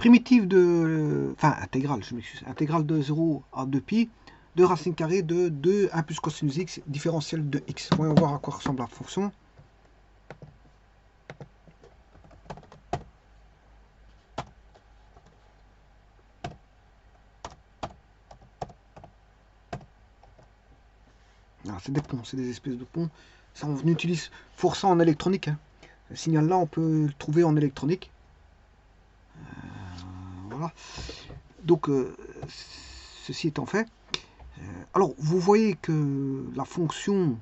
primitive de... Enfin, intégrale, je m'excuse. Intégrale de 0 à 2pi de racine carrée de 2, 1 plus cosinus x, différentiel de x. Voyons voir à quoi ressemble la fonction. C'est des ponts, c'est des espèces de ponts. Ça, on utilise pour ça en électronique. Hein. Ce signal-là, on peut le trouver en électronique. Voilà. Donc, ceci étant fait, alors vous voyez que la fonction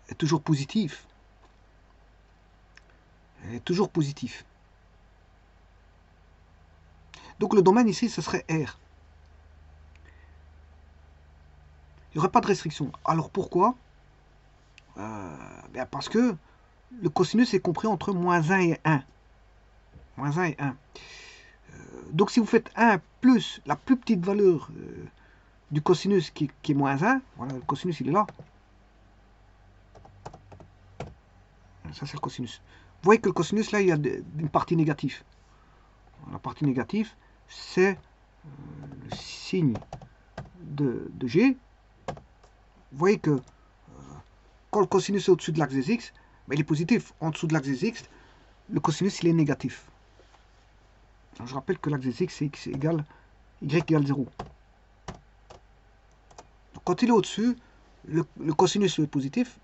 est toujours positive. Elle est toujours positive. Donc le domaine ici, ce serait R. Il n'y aurait pas de restriction. Alors pourquoi parce que le cosinus est compris entre moins 1 et 1. Moins 1 et 1. Donc si vous faites 1 plus la plus petite valeur du cosinus qui est moins 1, voilà, le cosinus il est là. Ça c'est le cosinus. Vous voyez que le cosinus là, il y a une partie négative. La partie négative, c'est le signe de G. Vous voyez que quand le cosinus est au-dessus de l'axe des x, il est positif. En dessous de l'axe des x, le cosinus il est négatif. Alors, je rappelle que l'axe des x c'est x égale y égale 0. Donc, quand il est au-dessus, le cosinus est positif.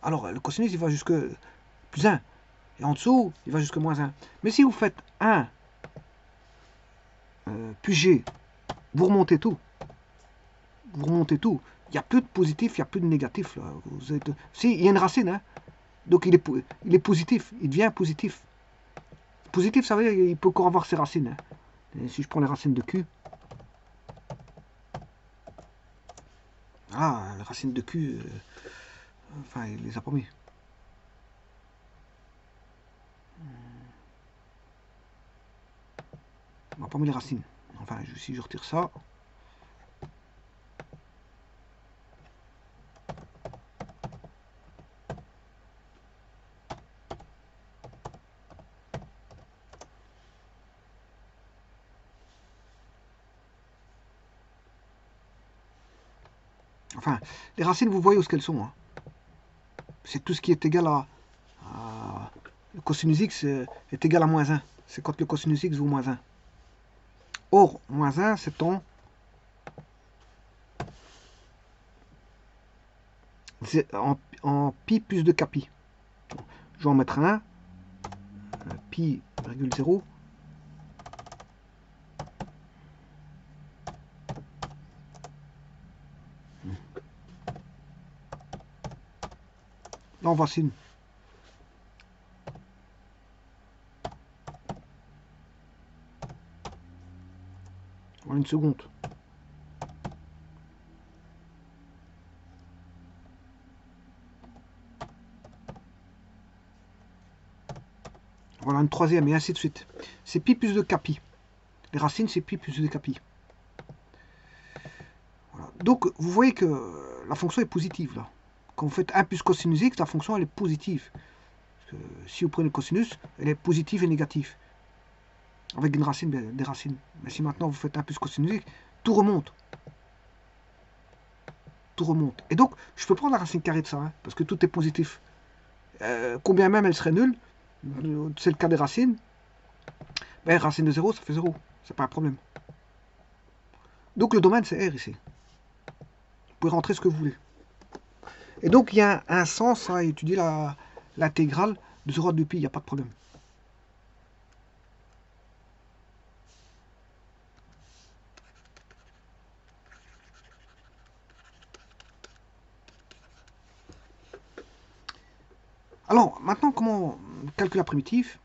Alors le cosinus il va jusque plus 1. Et en dessous, il va jusque moins 1. Mais si vous faites 1 plus g, vous remontez tout. Vous remontez tout. Il n'y a plus de positif, il n'y a plus de négatif. Là. Si, il y a une racine. Hein. Donc il est positif. Il devient positif. Positif, ça veut dire qu'il peut encore avoir ses racines. Hein. Et si je prends les racines de Q. Ah, les racines de Q. Enfin, il les a pas mis. On n'a pas mis les racines. Enfin, si je retire ça. Enfin, les racines, vous voyez où qu'elles sont. Hein. C'est tout ce qui est égal à le cosinus x est égal à moins 1. C'est quand le cosinus x vaut moins 1. Or, moins 1, c'est en pi plus de kpi. Je vais en mettre un. Pi, virgule 0. Là, on voici une. En une seconde. Voilà une troisième et ainsi de suite. C'est pi plus de kpi. Les racines, c'est pi plus de kpi. Voilà. Donc, vous voyez que la fonction est positive là. Quand vous faites 1 plus cosinus x, la fonction elle est positive. Parce que si vous prenez le cosinus, elle est positive et négative. Avec une racine, des racines. Mais si maintenant vous faites 1 plus cosinus x, tout remonte. Tout remonte. Et donc, je peux prendre la racine carrée de ça, hein, parce que tout est positif. Combien même elle serait nulle, c'est le cas des racines, racine de 0, ça fait 0. C'est pas un problème. Donc le domaine, c'est R ici. Vous pouvez rentrer ce que vous voulez. Et donc, il y a un sens à étudier l'intégrale de 0 à 2pi, il n'y a pas de problème. Alors, maintenant, comment calculer la primitive?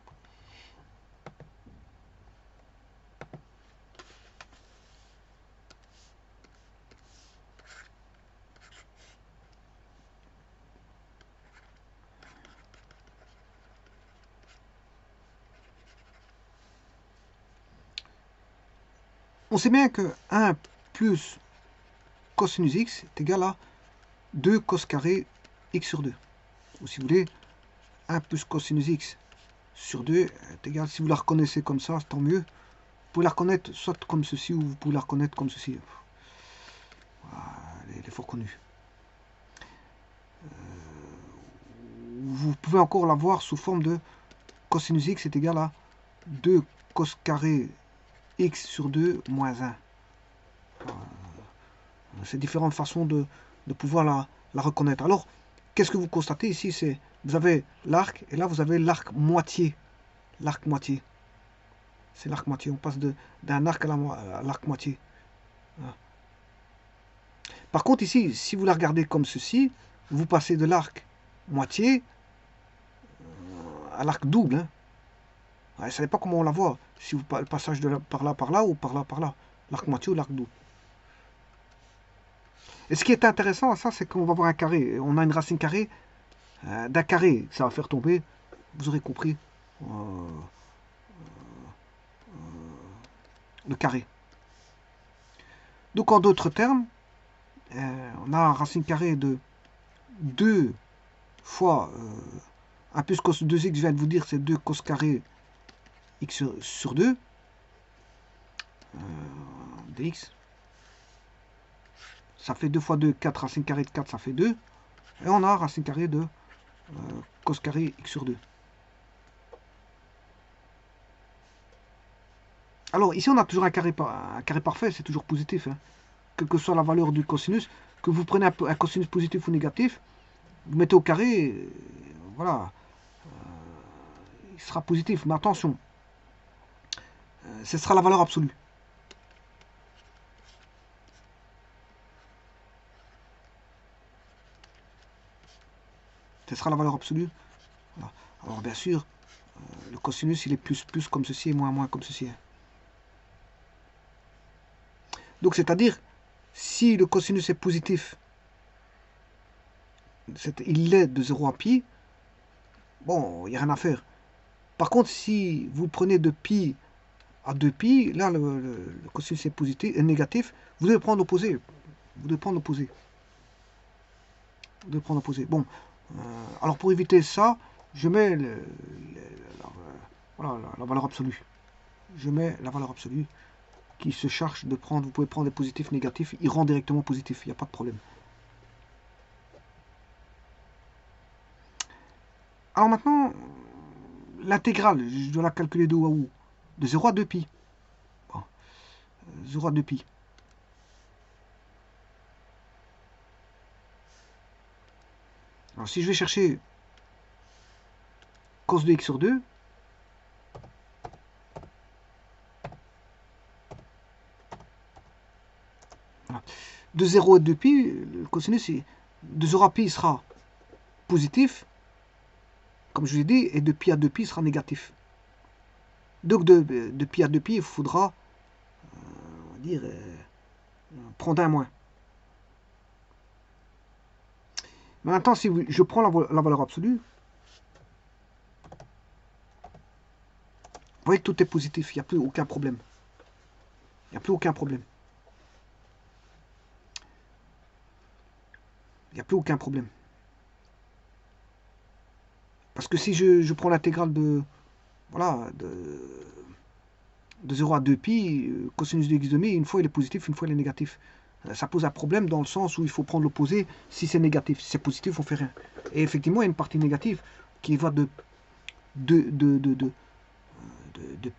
On sait bien que 1 plus cosinus x est égal à 2 cos carré x sur 2. Ou si vous voulez, 1 plus cosinus x sur 2 est égal, si vous la reconnaissez comme ça, tant mieux. Vous pouvez la reconnaître soit comme ceci, ou vous pouvez la reconnaître comme ceci. Voilà, elle est fort connue. Vous pouvez encore la voir sous forme de cosinus x est égal à 2 cos carré x sur 2 moins 1. C'est différentes façons de pouvoir la reconnaître. Alors, qu'est-ce que vous constatez ici? C'est vous avez l'arc, et là vous avez l'arc moitié. L'arc moitié. C'est l'arc moitié. On passe d'un arc à l'arc moitié. Voilà. Par contre, ici, si vous la regardez comme ceci, vous passez de l'arc moitié à l'arc double. Hein. Ouais, ça ne savez pas comment on la voit. Si vous le passage de par là, ou par là. L'arc moitié ou l'arc double. Et ce qui est intéressant à ça, c'est qu'on va voir un carré. On a une racine carrée d'un carré. Ça va faire tomber, vous aurez compris, le carré. Donc en d'autres termes, on a une racine carrée de 2 fois 1 plus cos 2x, je viens de vous dire, c'est 2 cos carré x sur 2 dx. Ça fait 2 fois 2, 4, racine carrée de 4, ça fait 2. Et on a racine carrée de cos carré x sur 2. Alors ici on a toujours un carré parfait, c'est toujours positif. Hein. Quelle que soit la valeur du cosinus, que vous prenez un cosinus positif ou négatif, vous mettez au carré, voilà, il sera positif. Mais attention, ce sera la valeur absolue. Ce sera la valeur absolue. Voilà. Alors bien sûr, le cosinus il est plus comme ceci et moins comme ceci. Donc c'est-à-dire, si le cosinus est positif, il est de 0 à pi, bon, il n'y a rien à faire. Par contre, si vous prenez de pi à 2pi, là le cosinus est positif, est négatif, vous devez prendre l'opposé. Vous devez prendre l'opposé. Vous devez prendre l'opposé. Bon, alors pour éviter ça, je mets voilà, la valeur absolue. Je mets la valeur absolue qui se charge de prendre, vous pouvez prendre des positifs, négatifs, il rend directement positif, il n'y a pas de problème. Alors maintenant, l'intégrale, je dois la calculer de où à où? De 0 à 2pi. Bon, 0 à 2pi. Alors si je vais chercher cos de x sur 2, voilà. De 0 à 2pi, le cosinus de 0 à pi sera positif, comme je l'ai dit, et de pi à 2pi sera négatif. Donc de pi à 2pi, il faudra on va dire, prendre un moins. Maintenant, si je prends la valeur absolue, vous voyez que tout est positif, il n'y a plus aucun problème. Il n'y a plus aucun problème. Il n'y a plus aucun problème. Parce que si je prends l'intégrale de, voilà, de 0 à 2pi, cosinus de x demi, une fois il est positif, une fois il est négatif. Ça pose un problème dans le sens où il faut prendre l'opposé si c'est négatif. Si c'est positif, on fait rien. Et effectivement, il y a une partie négative qui va de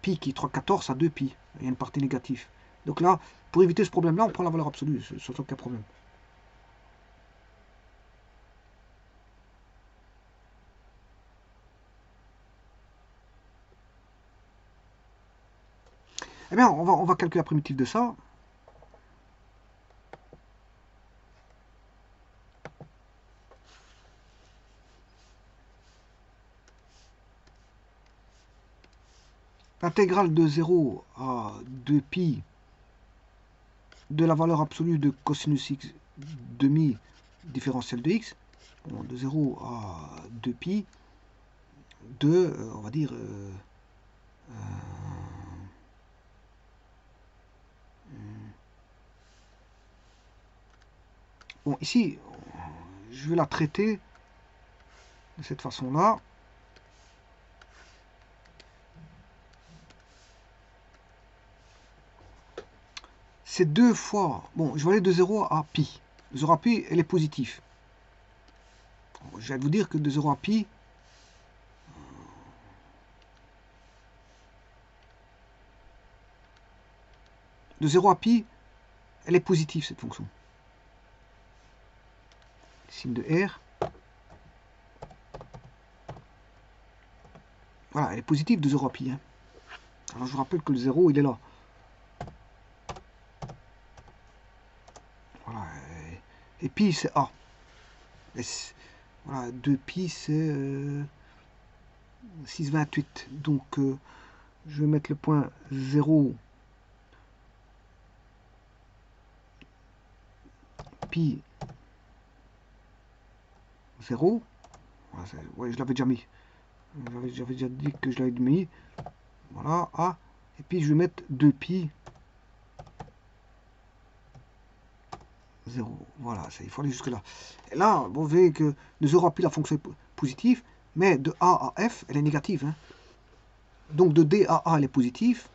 pi qui est 3,14 à 2pi. Il y a une partie négative. Donc là, pour éviter ce problème-là, on prend la valeur absolue, sans aucun problème. Eh bien, on va calculer la primitive de ça. L'intégrale de 0 à 2pi de la valeur absolue de cosinus x demi différentiel de x, bon, de 0 à 2pi, de, on va dire, bon, ici, je vais la traiter de cette façon-là. c'est 2 fois... Bon, je vais aller de 0 à pi. De 0 à pi, elle est positive. Je vais vous dire que de 0 à pi... De 0 à pi, elle est positive, cette fonction. Signe de R. Voilà, elle est positive de 0 à pi. Hein. Alors je vous rappelle que le 0, il est là. Voilà. Et pi, c'est A. Voilà, 2 pi, c'est 6,28. Donc, je vais mettre le point 0 pi 0. Voilà, ouais, je l'avais déjà mis. J'avais déjà dit que je l'avais mis. Voilà, A. Et puis je vais mettre 2 pi 0. Voilà, il faut aller jusque là. Et là, vous voyez que de 0 à pi, la fonction est positive, mais de A à F, elle est négative. Hein. Donc de D à A, elle est positive.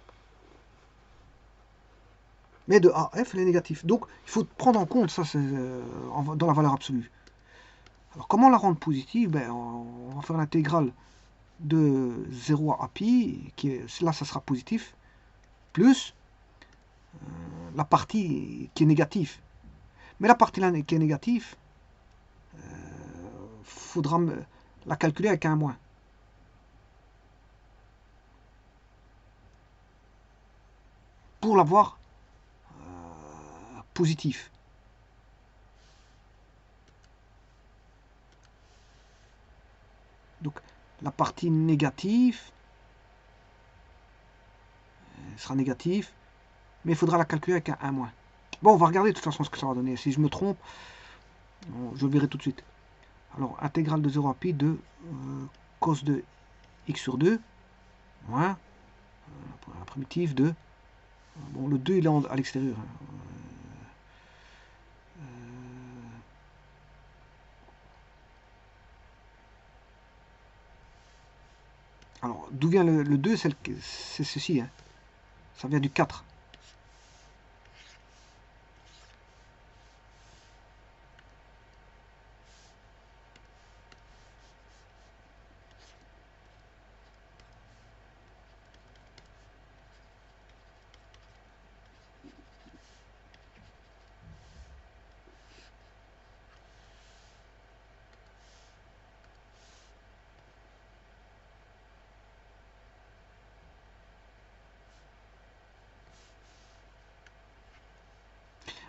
Mais de A à F, elle est négative. Donc il faut prendre en compte ça dans la valeur absolue. Alors comment la rendre positive? Ben, on va faire l'intégrale de 0 à pi, là ça sera positif, plus la partie qui est négative. Mais la partie là qui est négative, faudra la calculer avec un moins. Pour l'avoir positif. Donc la partie négative sera négative, mais il faudra la calculer avec un moins. Bon, on va regarder de toute façon ce que ça va donner. Si je me trompe, je le verrai tout de suite. Alors, intégrale de 0 à pi de cos de x sur 2, moins la primitive de... Bon, le 2, il est à l'extérieur. Hein. Alors, d'où vient le 2? C'est ceci. Hein. Ça vient du 4.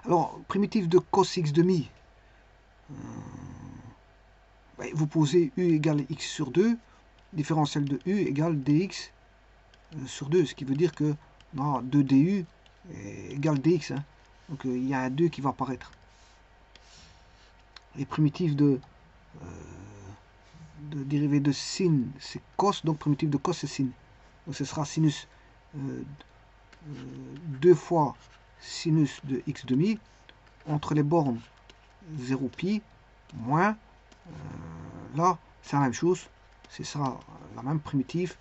Alors, primitive de cos x demi. Vous posez u égale x sur 2. Différentiel de u égale dx sur 2. Ce qui veut dire que 2 du égale dx. Hein. Donc, il y a un 2 qui va apparaître. Les primitives de dérivée de sin, c'est cos. Donc, primitive de cos, c'est sin. Donc, ce sera sinus 2 fois sinus de x demi entre les bornes 0 pi moins là c'est la même chose, c'est ça la même primitive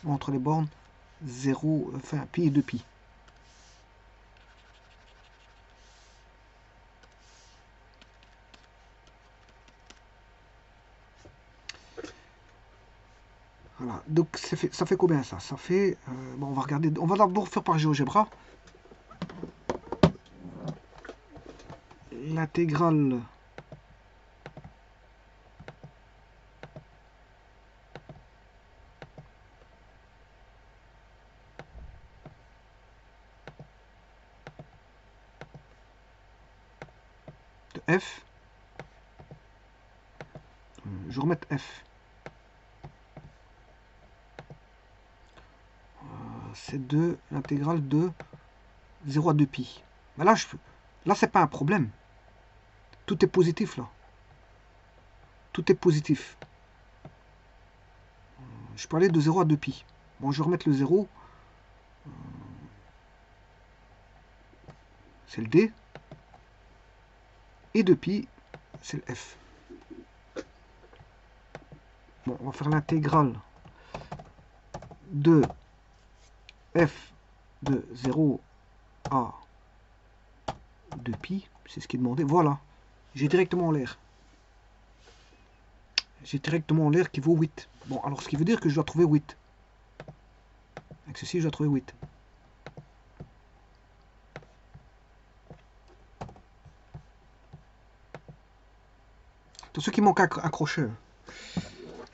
entre les bornes 0 enfin pi et 2 pi. Voilà, donc ça fait combien ça? Ça fait bon, on va regarder, on va d'abord faire par GeoGebra l'intégrale de f, je remets f, c'est de l'intégrale de 0 à 2 pi. Mais là c'est pas un problème. Tout est positif là. Tout est positif. Je peux aller de 0 à 2 pi. Bon, je vais remettre le 0. C'est le D. Et 2 pi, c'est le F. Bon, on va faire l'intégrale de F de 0 à 2pi, c'est ce qui est demandé. Voilà, j'ai directement l'air. J'ai directement l'air qui vaut 8. Bon, alors ce qui veut dire que je dois trouver 8. Avec ceci, je dois trouver 8. Pour ceux qui manquent un crochet.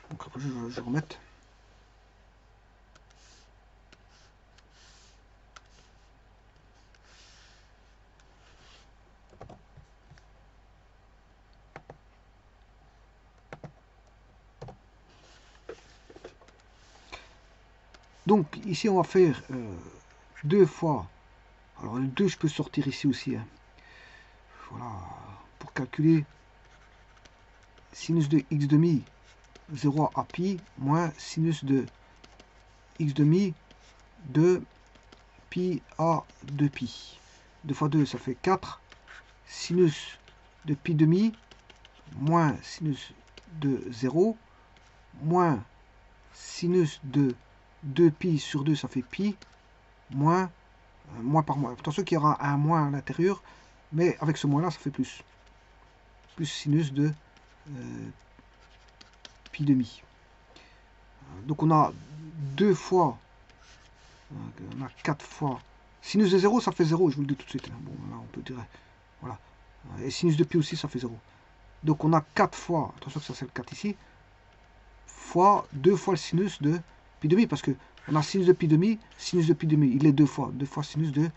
Donc, je vais remettre. Donc ici on va faire 2 fois. Alors le 2 je peux sortir ici aussi. Hein. Voilà. Pour calculer sinus de x demi 0 à pi moins sinus de x demi de pi à 2pi. 2 fois 2 ça fait 4. Sinus de pi demi moins sinus de 0 moins sinus de 2pi sur 2 ça fait pi moins moins par moins. Attention qu'il y aura un moins à l'intérieur, mais avec ce moins là ça fait plus. Plus sinus de pi demi. Donc on a 2 fois, on a 4 fois. Sinus de 0 ça fait 0, je vous le dis tout de suite. Bon là on peut dire, voilà. Et sinus de pi aussi ça fait 0. Donc on a 4 fois, attention que ça c'est le 4 ici, fois 2 fois le sinus de pi demi, parce que on a sinus de pi demi, il est 2 fois sinus de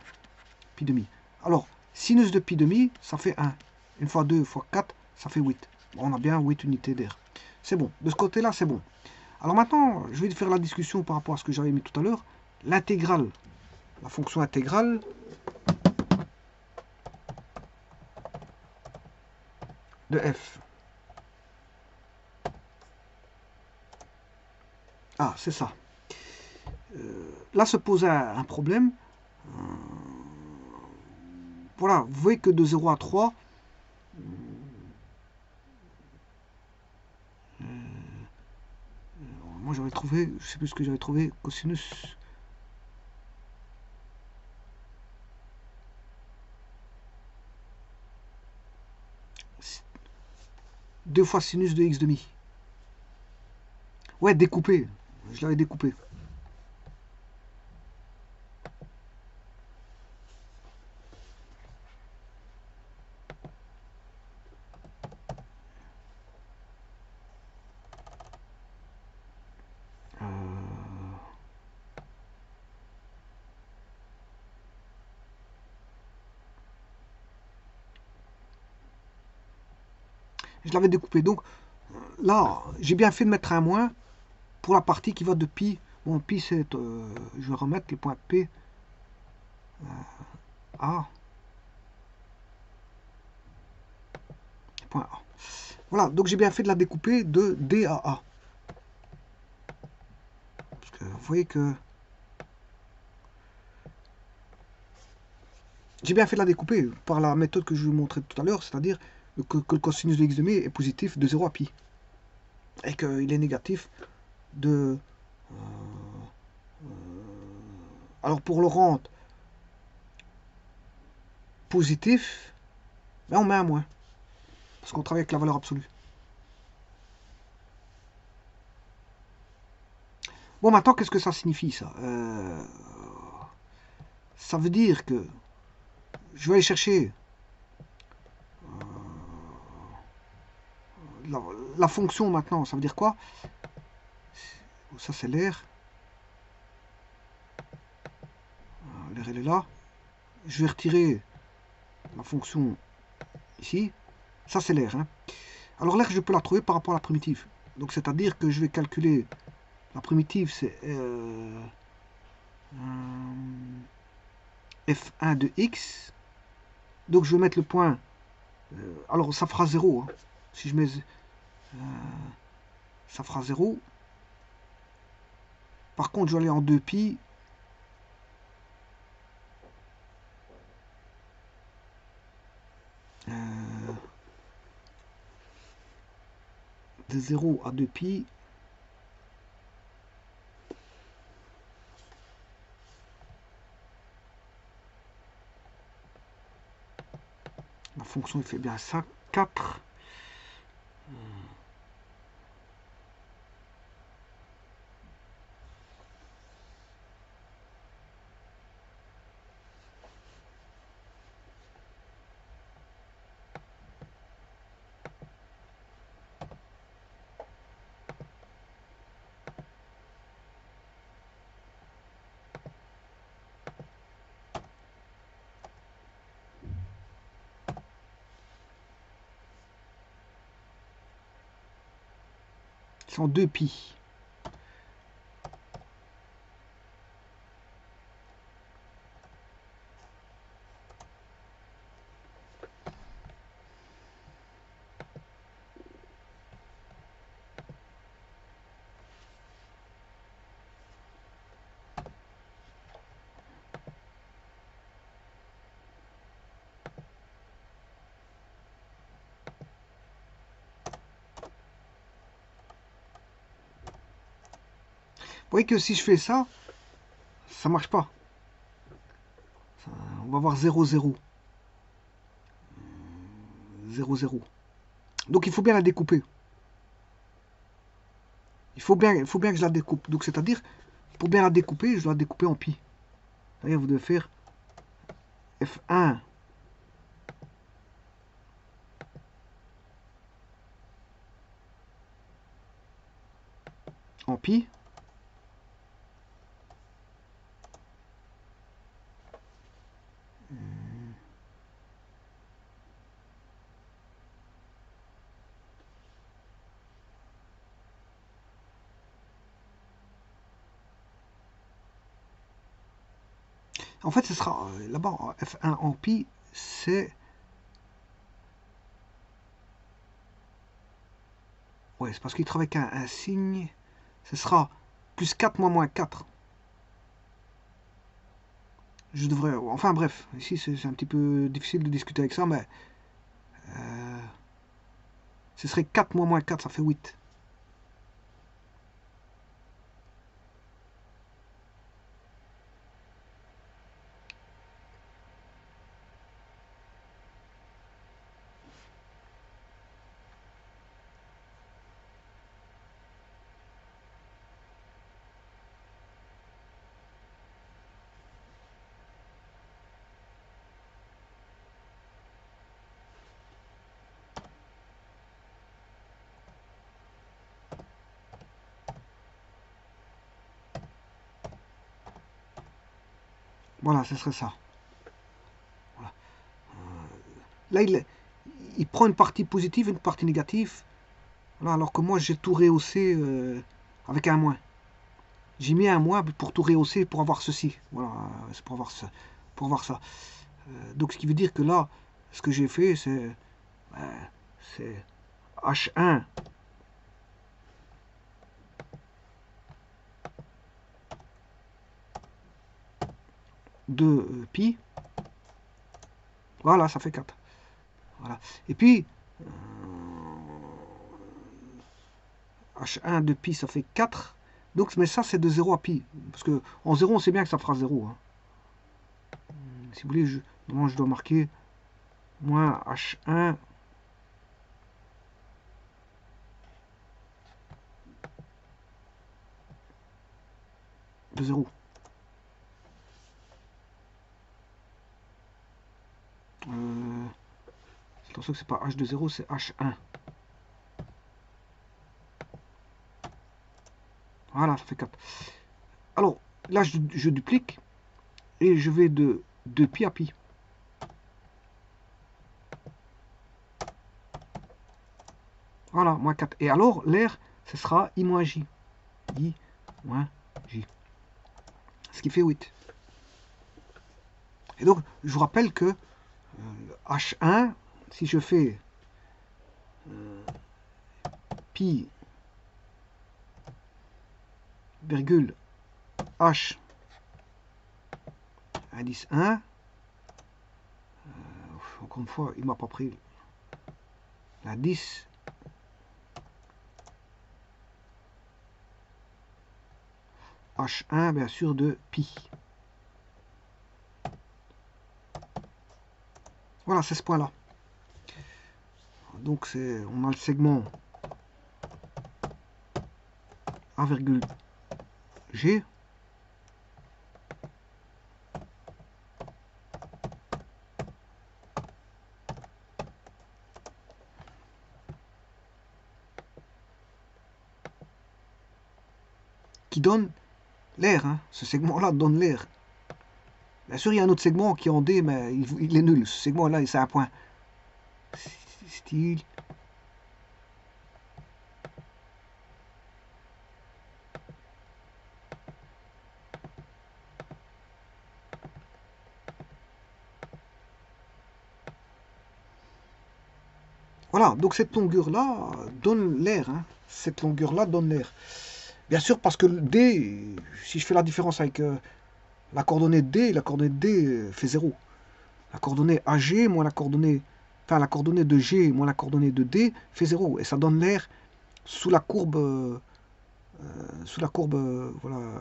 pi demi. Alors, sinus de pi demi, ça fait 1. 1 fois 2 fois 4, ça fait 8. On a bien 8 unités d'air. C'est bon. De ce côté-là, c'est bon. Alors maintenant, je vais faire la discussion par rapport à ce que j'avais mis tout à l'heure. L'intégrale, la fonction intégrale de f. Ah, c'est ça. Là se pose un problème. Voilà, vous voyez que de 0 à 3, moi j'avais trouvé, je sais plus ce que j'avais trouvé, cosinus. Deux fois sinus de x demi. Ouais, découpé. Je l'avais découpé. Je l'avais découpé. Donc là, j'ai bien fait de mettre un moins pour la partie qui va de pi. Bon, pi c'est... je vais remettre les points P A. Point A. Voilà, donc j'ai bien fait de la découper de D à A. Parce que vous voyez que... J'ai bien fait de la découper par la méthode que je vous montrais tout à l'heure, c'est-à-dire que le cosinus de x demi est positif de 0 à pi. Et qu'il est négatif de... alors pour le rendre positif, ben on met un moins. Parce qu'on travaille avec la valeur absolue. Bon, maintenant, qu'est-ce que ça signifie, ça ça veut dire que je vais aller chercher la fonction maintenant. Ça veut dire quoi? Ça, c'est l'air. L'air, elle est là. Je vais retirer la fonction ici. Ça, c'est l'air. Hein. Alors, l'air, je peux la trouver par rapport à la primitive. Donc, c'est-à-dire que je vais calculer la primitive, c'est f1 de x. Donc, je vais mettre le point. Alors, ça fera 0. Hein. Si je mets... ça fera 0. Par contre, je vais aller en 2pi. De 0 à 2pi. fonction il fait bien ça. 4. C'est en 2 pi. Vous voyez que si je fais ça, ça marche pas. On va avoir 0, 0. 0, 0. Donc il faut bien la découper. Il faut bien que je la découpe. Donc c'est-à-dire, pour bien la découper, je dois la découper en pi. C'est-à-dire, vous devez faire F1 en pi. En fait, ce sera là-bas, F1 en pi, c'est... Ouais, c'est parce qu'il travaille avec un signe. Ce sera plus 4 moins 4. Je devrais... Enfin bref, ici c'est un petit peu difficile de discuter avec ça, mais... ce serait 4 moins 4, ça fait 8. Voilà, ce serait ça. Voilà. Là, il prend une partie positive et une partie négative. Voilà, alors que moi, j'ai tout rehaussé avec un moins. J'ai mis un moins pour tout rehausser pour avoir ceci. Voilà, c'est pour avoir ça. Pour avoir ça. Donc, ce qui veut dire que là, ce que j'ai fait, c'est H1 de pi. Voilà, ça fait 4. Voilà. Et puis, H1 de pi, ça fait 4. Donc, mais ça, c'est de 0 à pi. Parce que en 0, on sait bien que ça fera 0. Hein. Si vous voulez, normalement, je dois marquer moins H1 de 0. Attention que c'est pas H de 0, c'est H1. Voilà, ça fait 4. Alors, là, je duplique et je vais de pi à pi. Voilà, moins 4. Et alors, l'air, ce sera I moins J. I moins J. Ce qui fait 8. Et donc, je vous rappelle que H1, si je fais pi virgule H indice 1, encore une fois, il ne m'a pas pris l'indice. H1, bien sûr, de pi. Voilà, c'est ce point-là. Donc on a le segment A,G qui donne l'air. Hein. Ce segment-là donne l'air. Bien sûr, il y a un autre segment qui est en D, mais il est nul. Ce segment-là, c'est un point. Style. Voilà, donc cette longueur-là donne l'air. Hein. Cette longueur-là donne l'air. Bien sûr, parce que D, si je fais la différence avec la coordonnée D fait 0. La coordonnée AG moins la coordonnée... Enfin, la coordonnée de G moins la coordonnée de D fait 0. Et ça donne l'air sous la courbe... voilà,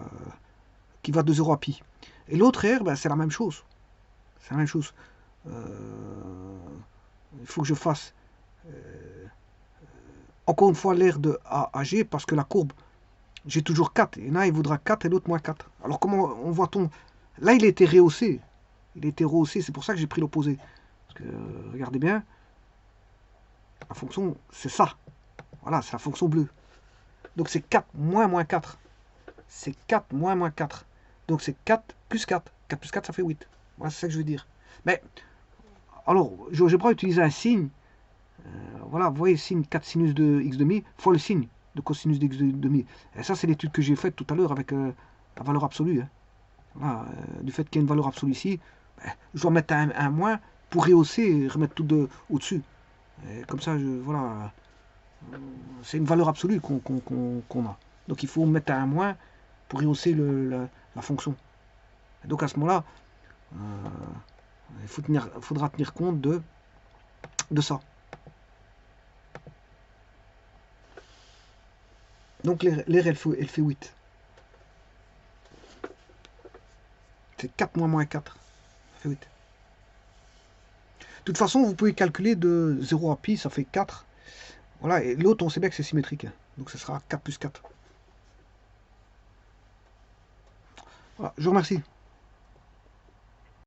qui va de 0 à pi. Et l'autre R, ben, c'est la même chose. C'est la même chose. Il faut que je fasse encore une fois l'air de A à G parce que la courbe, j'ai toujours 4. Et là, il voudra 4 et l'autre moins 4. Alors, comment on voit-on? Là, il a été rehaussé. Il a été rehaussé. C'est pour ça que j'ai pris l'opposé. Parce que, regardez bien, la fonction, c'est ça. Voilà, c'est la fonction bleue. Donc, c'est 4 moins 4. C'est 4 moins 4. Donc, c'est 4 plus 4. 4 plus 4, ça fait 8. Voilà, c'est ça que je veux dire. Mais, alors, GeoGebra utilise un signe. Voilà, vous voyez, signe 4 sinus de x demi fois le signe de cosinus de x demi. Et ça, c'est l'étude que j'ai faite tout à l'heure avec la valeur absolue. Hein. Voilà, du fait qu'il y a une valeur absolue ici, ben, je dois mettre un moins pour rehausser et remettre tout au-dessus. Comme ça, voilà, c'est une valeur absolue qu'on a. Donc il faut mettre un moins pour rehausser la fonction. Et donc à ce moment-là, il faudra tenir compte de ça. Donc l'air, elle fait 8. C'est 4 moins 4. Ça fait 8. De toute façon, vous pouvez calculer de 0 à pi, ça fait 4. Voilà, et l'autre, on sait bien que c'est symétrique. Donc ça sera 4 plus 4. Voilà, je vous remercie.